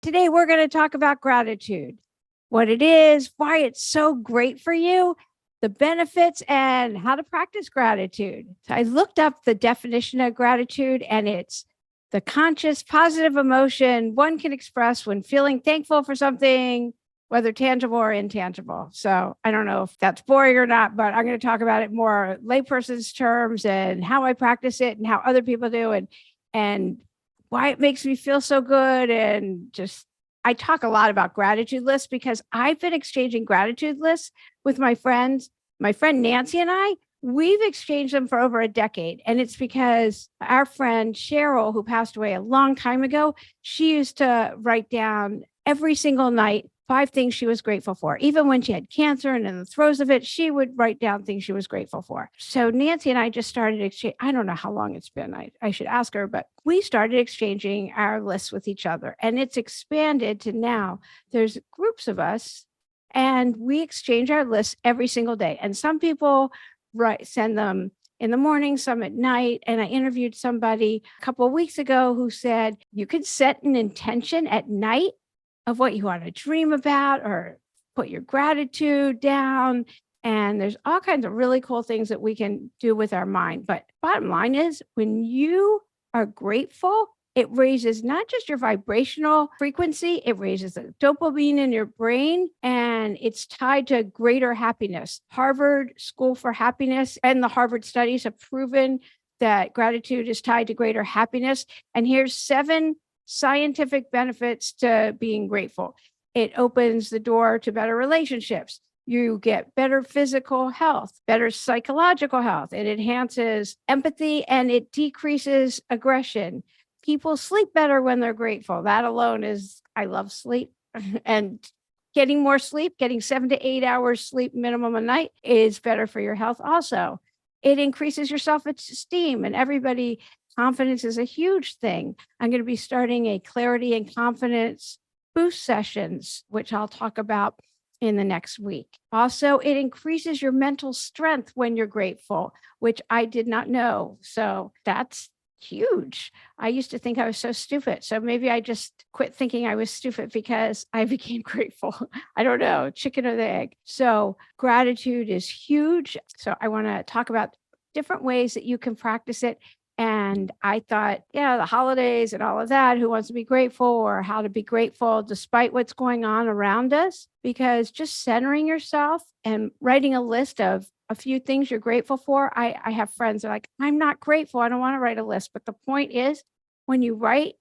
Today, we're going to talk about gratitude, what it is, why it's so great for you, the benefits, and how to practice gratitude. So I looked up the definition of gratitude, and it's the conscious positive emotion one can express when feeling thankful for something, whether tangible or intangible. So I don't know if that's boring or not, but I'm going to talk about it more layperson's terms and how I practice it and how other people do, and why it makes me feel so good. And just, I talk a lot about gratitude lists because I've been exchanging gratitude lists with my friends. My friend Nancy and we've exchanged them for over a decade. And it's because our friend Cheryl, who passed away a long time ago, she used to write down every single night 5 things she was grateful for. Even when she had cancer and in the throes of it, she would write down things she was grateful for. So Nancy and I just started exchanging. I don't know how long it's been. I should ask her, but we started exchanging our lists with each other. And it's expanded to now there's groups of us and we exchange our lists every single day. And some people send them in the morning, some at night. And I interviewed somebody a couple of weeks ago who said you could set an intention at night of what you want to dream about or put your gratitude down. And there's all kinds of really cool things that we can do with our mind. But bottom line is, when you are grateful, it raises not just your vibrational frequency, it raises the dopamine in your brain, and it's tied to greater happiness. Harvard School for Happiness and the Harvard studies have proven that gratitude is tied to greater happiness. And here's 7 scientific benefits to being grateful. It opens the door to better relationships. You get better physical health, better psychological health. It enhances empathy and it decreases aggression. People sleep better when they're grateful. That alone is, I love sleep. And getting more sleep, getting 7 to 8 hours sleep minimum a night is better for your health also. It increases your self-esteem, and everybody, confidence is a huge thing. I'm going to be starting a clarity and confidence boost sessions, which I'll talk about in the next week. Also, it increases your mental strength when you're grateful, which I did not know. So that's huge. I used to think I was so stupid. So maybe I just quit thinking I was stupid because I became grateful. I don't know, chicken or the egg. So gratitude is huge. So I want to talk about different ways that you can practice it. And I thought, the holidays and all of that, who wants to be grateful, or how to be grateful despite what's going on around us? Because just centering yourself and writing a list of a few things you're grateful for. I have friends that are like, I'm not grateful. I don't want to write a list. But the point is, when you write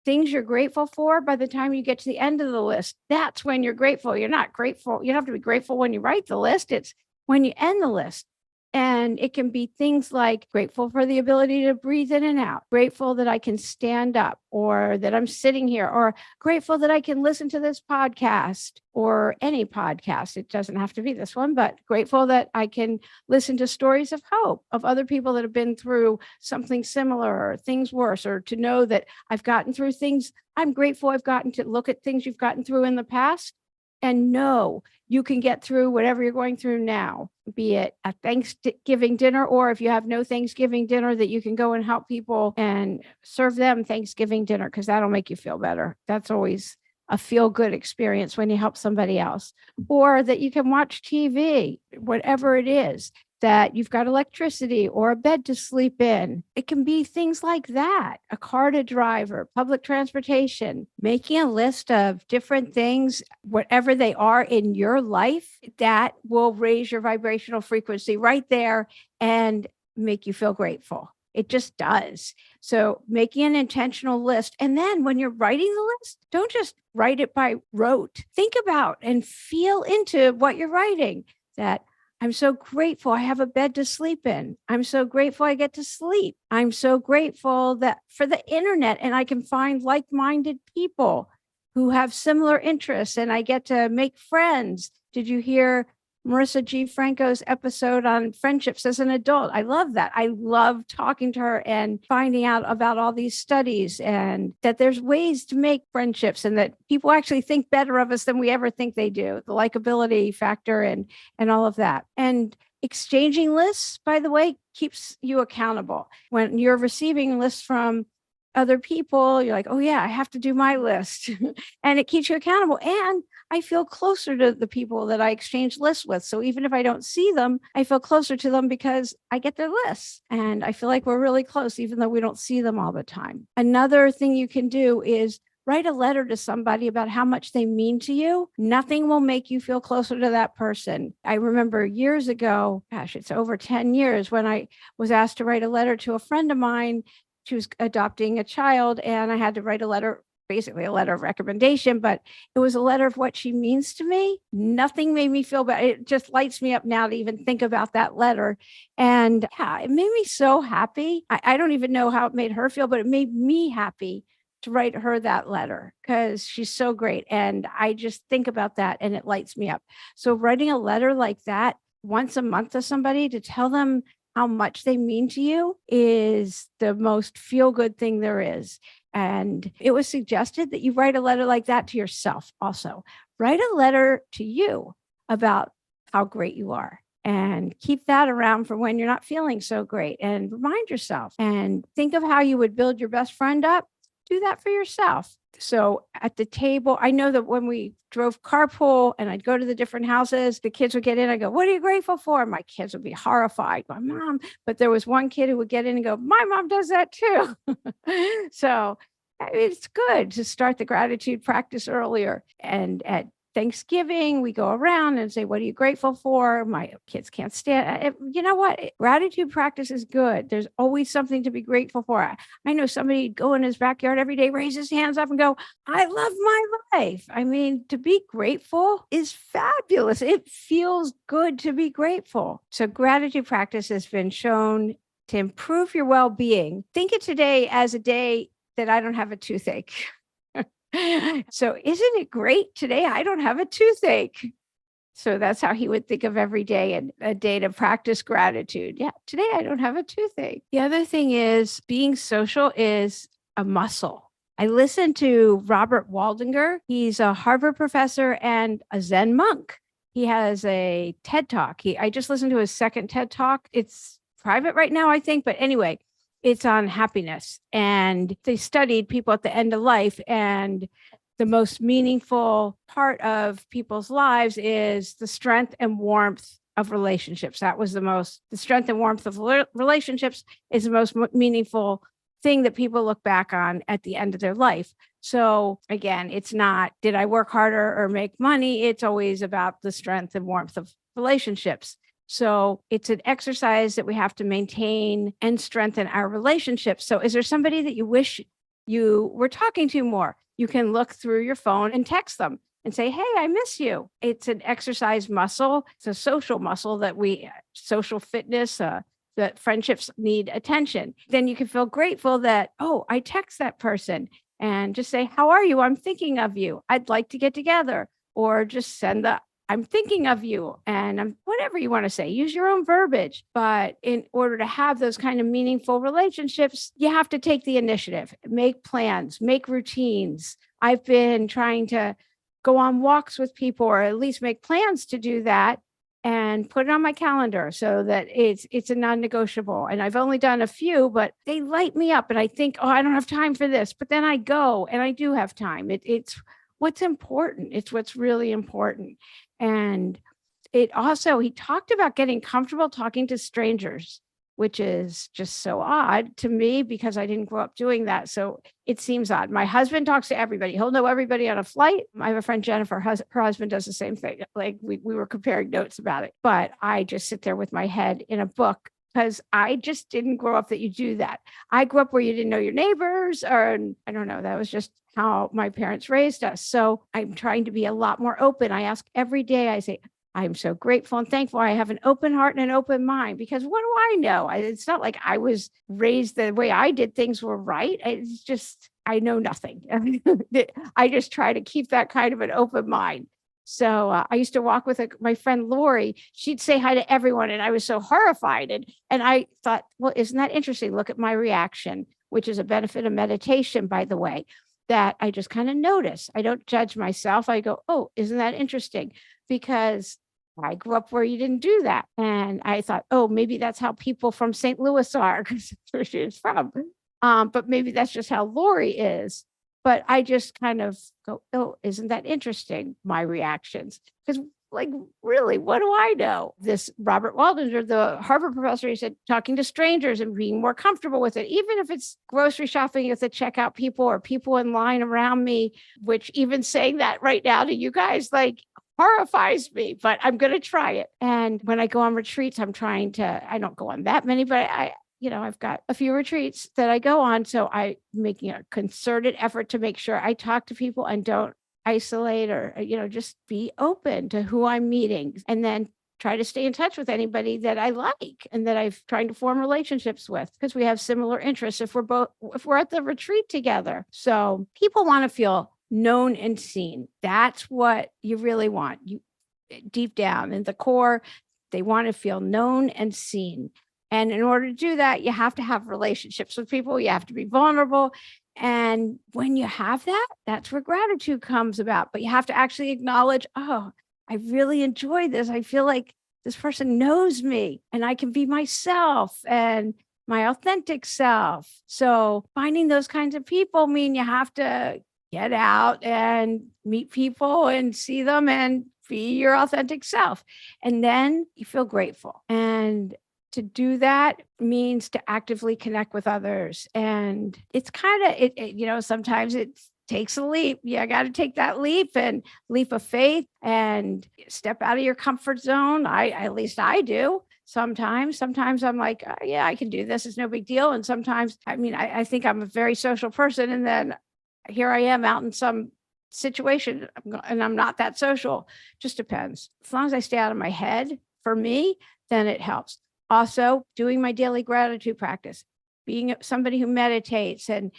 things you're grateful for, by the time you get to the end of the list, that's when you're grateful. You're not grateful. You don't have to be grateful when you write the list. It's when you end the list. And it can be things like grateful for the ability to breathe in and out, grateful that I can stand up, or that I'm sitting here, or grateful that I can listen to this podcast or any podcast. It doesn't have to be this one, but grateful that I can listen to stories of hope of other people that have been through something similar or things worse, or to know that I've gotten through things. I'm grateful I've gotten to look at things you've gotten through in the past and know you can get through whatever you're going through now, be it a Thanksgiving dinner, or if you have no Thanksgiving dinner, that you can go and help people and serve them Thanksgiving dinner, because that'll make you feel better. That's always a feel-good experience when you help somebody else. Or that you can watch TV, whatever it is, that you've got electricity or a bed to sleep in. It can be things like that, a car to drive or public transportation. Making a list of different things, whatever they are in your life, that will raise your vibrational frequency right there and make you feel grateful. It just does. So making an intentional list. And then when you're writing the list, don't just write it by rote. Think about and feel into what you're writing. That I'm so grateful I have a bed to sleep in. I'm so grateful I get to sleep. I'm so grateful that for the internet, and I can find like-minded people who have similar interests, and I get to make friends. Did you hear Marissa G. Franco's episode on friendships as an adult? I love that. I love talking to her and finding out about all these studies, and that there's ways to make friendships, and that people actually think better of us than we ever think they do. The likability factor and all of that. And exchanging lists, by the way, keeps you accountable. When you're receiving lists from other people, you're like, oh yeah, I have to do my list. And it keeps you accountable. And I feel closer to the people that I exchange lists with. So even if I don't see them, I feel closer to them because I get their lists. And I feel like we're really close, even though we don't see them all the time. Another thing you can do is write a letter to somebody about how much they mean to you. Nothing will make you feel closer to that person. I remember years ago, gosh, it's over 10 years, when I was asked to write a letter to a friend of mine. She was adopting a child, and I had to write a letter, basically a letter of recommendation, but it was a letter of what she means to me. Nothing made me feel bad. It just lights me up now to even think about that letter. And yeah, it made me so happy. I don't even know how it made her feel, but it made me happy to write her that letter because she's so great. And I just think about that and it lights me up. So writing a letter like that once a month to somebody to tell them how much they mean to you is the most feel-good thing there is. And it was suggested that you write a letter like that to yourself also. Write a letter to you about how great you are and keep that around for when you're not feeling so great, and remind yourself and think of how you would build your best friend up. Do that for yourself. So at the table, I know that when we drove carpool and I'd go to the different houses, the kids would get in. I go, what are you grateful for? My kids would be horrified. My mom. But there was one kid who would get in and go, my mom does that too. So it's good to start the gratitude practice earlier. And at Thanksgiving, we go around and say, what are you grateful for? My kids can't stand it. You know what? Gratitude practice is good. There's always something to be grateful for. I know somebody go in his backyard every day, raise his hands up and go, I love my life. I mean, to be grateful is fabulous. It feels good to be grateful. So gratitude practice has been shown to improve your well-being. Think of today as a day that I don't have a toothache. So isn't it great today? I don't have a toothache. So that's how he would think of every day, and a day to practice gratitude. Yeah, today I don't have a toothache. The other thing is being social is a muscle. I listened to Robert Waldinger. He's a Harvard professor and a Zen monk. He has a TED Talk. I just listened to his second TED Talk. It's private right now, I think. But anyway, it's on happiness. And they studied people at the end of life. And the most meaningful part of people's lives is the strength and warmth of relationships. That was the strength and warmth of relationships is the most meaningful thing that people look back on at the end of their life. So again, it's not, did I work harder or make money? It's always about the strength and warmth of relationships. So it's an exercise that we have to maintain and strengthen our relationships. So is there somebody that you wish you were talking to more? You can look through your phone and text them and say, hey, I miss you. It's an exercise muscle. It's a social muscle that social fitness, that friendships need attention. Then you can feel grateful that, oh, I text that person and just say, how are you? I'm thinking of you. I'd like to get together. Or just send I'm thinking of you, and whatever you want to say, use your own verbiage. But in order to have those kind of meaningful relationships, you have to take the initiative, make plans, make routines. I've been trying to go on walks with people, or at least make plans to do that, and put it on my calendar so that it's a non-negotiable. And I've only done a few, but they light me up. And I think, oh, I don't have time for this. But then I go and I do have time. It's what's important. It's what's really important. And he talked about getting comfortable talking to strangers, which is just so odd to me because I didn't grow up doing that. So it seems odd. My husband talks to everybody. He'll know everybody on a flight. I have a friend, Jennifer, her husband does the same thing. Like we were comparing notes about it, but I just sit there with my head in a book because I just didn't grow up that you do that. I grew up where you didn't know your neighbors, or I don't know. That was just how my parents raised us. So I'm trying to be a lot more open. I ask every day, I say, I'm so grateful and thankful I have an open heart and an open mind, because what do I know? It's not like I was raised the way I did things were right. It's just, I know nothing. I just try to keep that kind of an open mind. So I used to walk with my friend Lori. She'd say hi to everyone, and I was so horrified. And I thought, well, isn't that interesting? Look at my reaction, which is a benefit of meditation, by the way, that I just kind of notice. I don't judge myself. I go, oh, isn't that interesting? Because I grew up where you didn't do that. And I thought, oh, maybe that's how people from St. Louis are, because that's where she was from. But maybe that's just how Lori is. But I just kind of go, oh, isn't that interesting? My reactions. Because, like, really, what do I know? This Robert Waldinger, the Harvard professor, he said, talking to strangers and being more comfortable with it, even if it's grocery shopping at the checkout people or people in line around me, which even saying that right now to you guys, like, horrifies me, but I'm going to try it. And when I go on retreats, I don't go on that many, but I've got a few retreats that I go on. So I'm making a concerted effort to make sure I talk to people and don't isolate or, just be open to who I'm meeting, and then try to stay in touch with anybody that I like and that I've tried to form relationships with, because we have similar interests if we're at the retreat together. So people want to feel known and seen. That's what you really want. You deep down in the core, they want to feel known and seen. And in order to do that, you have to have relationships with people. You have to be vulnerable. And when you have that, that's where gratitude comes about. But you have to actually acknowledge, oh, I really enjoy this. I feel like this person knows me and I can be myself and my authentic self. So finding those kinds of people mean you have to get out and meet people and see them and be your authentic self. And then you feel grateful. And to do that means to actively connect with others. And it's kind of, sometimes it takes a leap. Yeah, I got to take that leap of faith and step out of your comfort zone. At least I do. Sometimes I'm like, oh, yeah, I can do this. It's no big deal. And sometimes, I think I'm a very social person. And then here I am out in some situation and I'm not that social. Just depends. As long as I stay out of my head, for me, then it helps. Also, doing my daily gratitude practice, being somebody who meditates and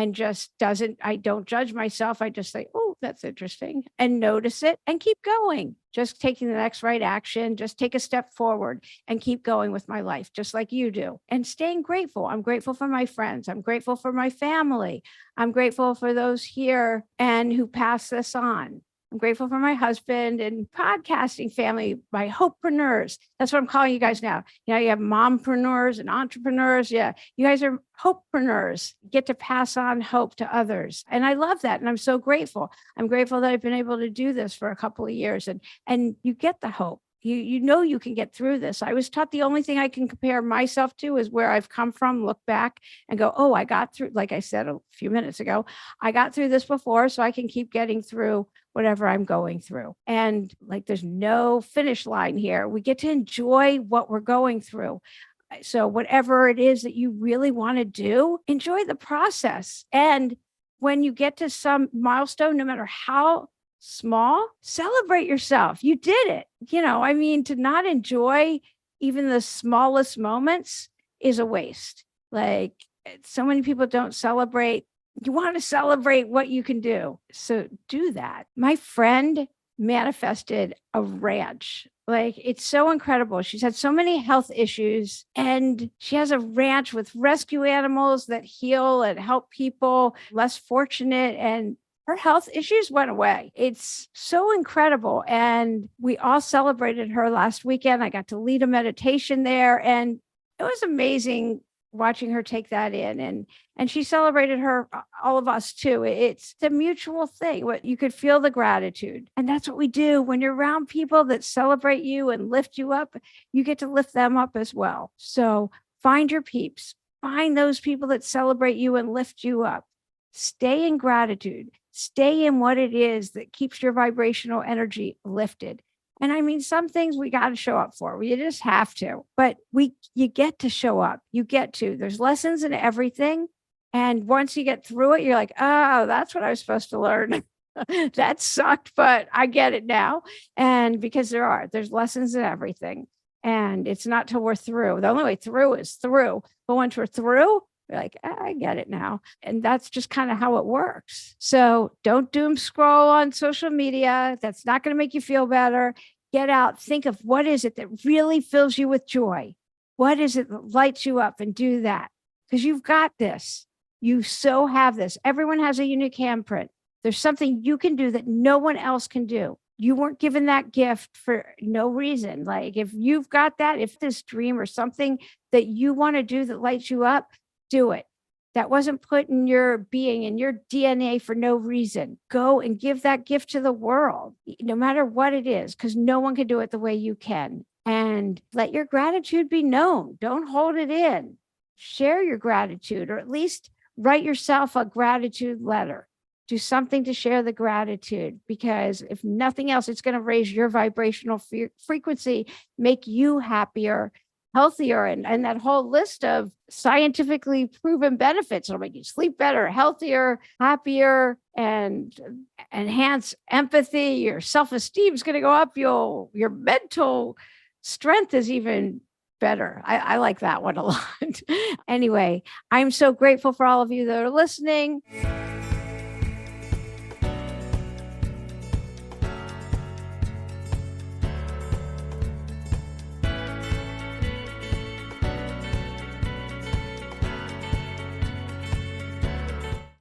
just I don't judge myself. I just say, oh, that's interesting, and notice it and keep going. Just taking the next right action, just take a step forward and keep going with my life, just like you do. And staying grateful. I'm grateful for my friends. I'm grateful for my family. I'm grateful for those here and who pass this on. I'm grateful for my husband and podcasting family, my hopepreneurs. That's what I'm calling you guys now. You have mompreneurs and entrepreneurs. Yeah, you guys are hopepreneurs. You get to pass on hope to others. And I love that. And I'm so grateful. I'm grateful that I've been able to do this for a couple of years. And you get the hope. You can get through this. I was taught the only thing I can compare myself to is where I've come from, look back and go, oh, I got through, like I said a few minutes ago, I got through this before, so I can keep getting through whatever I'm going through. And like, there's no finish line here. We get to enjoy what we're going through. So whatever it is that you really want to do, enjoy the process. And when you get to some milestone, no matter how small, celebrate yourself. You did it. To not enjoy even the smallest moments is a waste. Like, so many people don't celebrate. You want to celebrate what you can do. So do that. My friend manifested a ranch. Like, it's so incredible. She's had so many health issues, and she has a ranch with rescue animals that heal and help people less fortunate, and her health issues went away. It's so incredible. And we all celebrated her last weekend. I got to lead a meditation there, and it was amazing watching her take that in. And she celebrated all of us too. It's a mutual thing. What you could feel the gratitude. And that's what we do when you're around people that celebrate you and lift you up. You get to lift them up as well. So find your peeps, find those people that celebrate you and lift you up. Stay in gratitude. Stay in what it is that keeps your vibrational energy lifted. And some things we got to show up for. You just have to. But you get to show up. You get to. There's lessons in everything. And once you get through it, you're like, oh, that's what I was supposed to learn. That sucked, but I get it now. And because there's lessons in everything. And it's not till we're through. The only way through is through. But once we're through, you're like, I get it now. And that's just kind of how it works. So don't doom scroll on social media. That's not going to make you feel better. Get out. Think of what is it that really fills you with joy? What is it that lights you up, and do that? Because you've got this. You so have this. Everyone has a unique handprint. There's something you can do that no one else can do. You weren't given that gift for no reason. Like, if you've got that, if this dream or something that you want to do that lights you up, do it. that wasn't put in your being, in your DNA for no reason. Go and give that gift to the world, no matter what it is, because no one can do it the way you can. And let your gratitude be known. Don't hold it in. Share your gratitude, or at least write yourself a gratitude letter. Do something to share the gratitude, because if nothing else, it's going to raise your vibrational frequency, make you happier, healthier, and that whole list of scientifically proven benefits. It'll make you sleep better, healthier, happier, and enhance empathy. Your self-esteem is going to go up. Your mental strength is even better. I like that one a lot. Anyway, I'm so grateful for all of you that are listening.